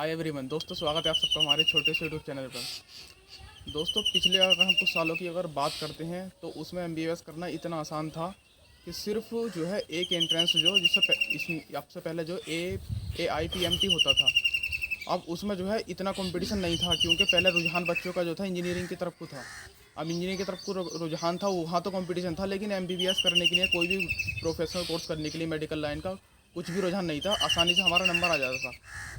Hi everyone दोस्तों, स्वागत है आप सबका हमारे छोटे से यूट्यूब चैनल पर। दोस्तों, पिछले अगर हम कुछ सालों की अगर बात करते हैं तो उसमें एमबीबीएस करना इतना आसान था कि सिर्फ जो है एक एंट्रेंस जो इसमें आपसे पहले जो AIPMT होता था। अब उसमें जो है इतना कंपटीशन नहीं था, क्योंकि पहले रुझान बच्चों का जो था इंजीनियरिंग की तरफ को था। अब इंजीनियरिंग की तरफ को रुझान था, वहाँ तो कंपटीशन था, लेकिन एमबीबीएस करने के लिए कोई भी प्रोफेशनल कोर्स करने के लिए मेडिकल लाइन का कुछ भी रुझान नहीं था। आसानी से हमारा नंबर आ जाता था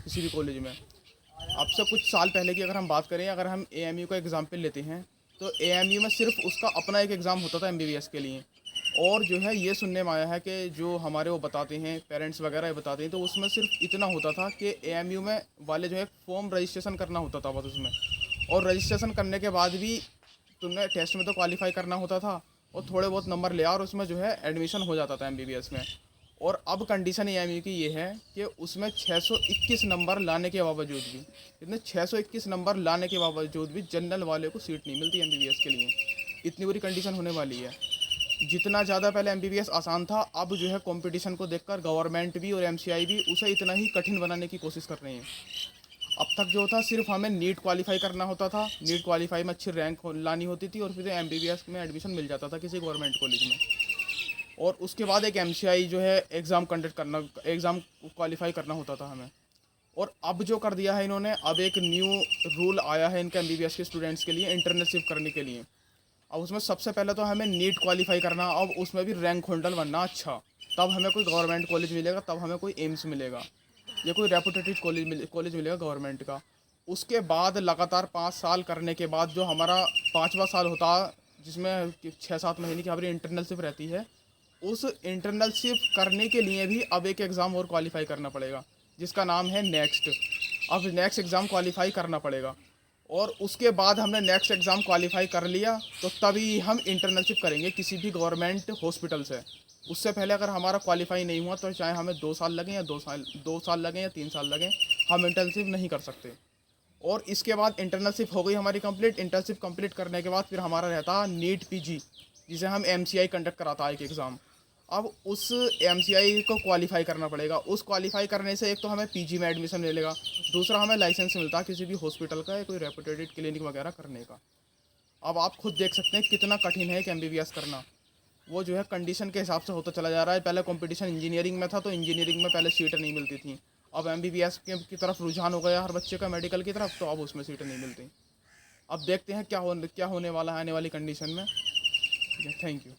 किसी भी कॉलेज में। अब से कुछ साल पहले की अगर हम बात करें, अगर हम AMU का एग्ज़ाम्पल लेते हैं तो AMU में सिर्फ उसका अपना एक एग्ज़ाम होता था एमबीबीएस के लिए। और जो है ये सुनने में आया है कि जो हमारे वो बताते हैं पेरेंट्स वगैरह ये बताते हैं, तो उसमें सिर्फ इतना होता था कि AMU में वाले जो है फॉर्म रजिस्ट्रेशन करना होता था बस उसमें। और रजिस्ट्रेशन करने के बाद भी तुमने टेस्ट में तो क्वालिफाई करना होता था, और थोड़े बहुत नंबर ले और उसमें जो है एडमिशन हो जाता था एमबीबीएस में। और अब कंडीशन AMU की ये है कि उसमें 621 नंबर लाने के बावजूद भी, इतने 621 नंबर लाने के बावजूद भी जनरल वाले को सीट नहीं मिलती एमबीबीएस के लिए। इतनी बुरी कंडीशन होने वाली है। जितना ज़्यादा पहले एमबीबीएस आसान था, अब जो है कंपटीशन को देखकर गवर्नमेंट भी और MCI भी उसे इतना ही कठिन बनाने की कोशिश कर रहे हैं। अब तक जो था सिर्फ हमें नीट क्वालिफाई करना होता था, नीट क्वालिफाई में अच्छी रैंक लानी होती थी और फिर एमबीबीएस में एडमिशन मिल जाता था किसी गवर्नमेंट कॉलेज में। और उसके बाद एक MCI जो है एग्ज़ाम कंडक्ट करना, एग्ज़ाम क्वालिफाई करना होता था हमें। और अब जो कर दिया है इन्होंने, अब एक न्यू रूल आया है इनके एमबीबीएस के स्टूडेंट्स के लिए इंटर्नशिप करने के लिए। अब उसमें सबसे पहले तो हमें नीट क्वालिफाई करना, अब उसमें भी रैंक होल्डर बनना अच्छा, तब हमें कोई गवर्नमेंट कॉलेज मिलेगा, तब हमें कोई एम्स मिलेगा या कोई रेपुटेटेड कॉलेज मिलेगा गवर्नमेंट का। उसके बाद लगातार 5 साल करने के बाद जो हमारा पाँचवा साल होता, जिसमें 6-7 महीने की हमारी इंटर्नशिप रहती है, उस इंटर्नशिप करने के लिए भी अब एक एग्ज़ाम और क्वालिफाई करना पड़ेगा, जिसका नाम है नेक्स्ट। अब नेक्स्ट एग्ज़ाम क्वालिफाई करना पड़ेगा, और उसके बाद हमने नेक्स्ट एग्ज़ाम क्वालिफाई कर लिया तो तभी हम इंटर्नशिप करेंगे किसी भी गवर्नमेंट हॉस्पिटल से। उससे पहले अगर हमारा क्वालिफाई नहीं हुआ तो चाहे हमें 2 साल लगें या 2 साल लगें या 3 साल लगें, हम इंटर्नशिप नहीं कर सकते। और इसके बाद इंटर्नशिप हो गई हमारी कंप्लीट। इंटर्नशिप कंप्लीट करने के बाद फिर हमारा रहता नीट PG, जिसे हम MCI कंडक्ट कराता है एक एग्ज़ाम। अब उस MCI को क्वालिफाई करना पड़ेगा। उस क्वालिफाई करने से एक तो हमें PG में एडमिशन मिलेगा, दूसरा हमें लाइसेंस मिलता है किसी भी हॉस्पिटल का या कोई रेपुटेटेड क्लिनिक वगैरह करने का। अब आप खुद देख सकते हैं कितना कठिन है कि MBBS करना। वो जो है कंडीशन के हिसाब से होता चला जा रहा है। पहले कंपटीशन इंजीनियरिंग में था तो इंजीनियरिंग में पहले सीटें नहीं मिलती थी। अब MBBS की तरफ रुझान हो गया हर बच्चे का, मेडिकल की तरफ, तो अब उसमें सीटें नहीं मिलती। अब देखते हैं क्या होने वाला है आने वाली कंडीशन में। Thank you.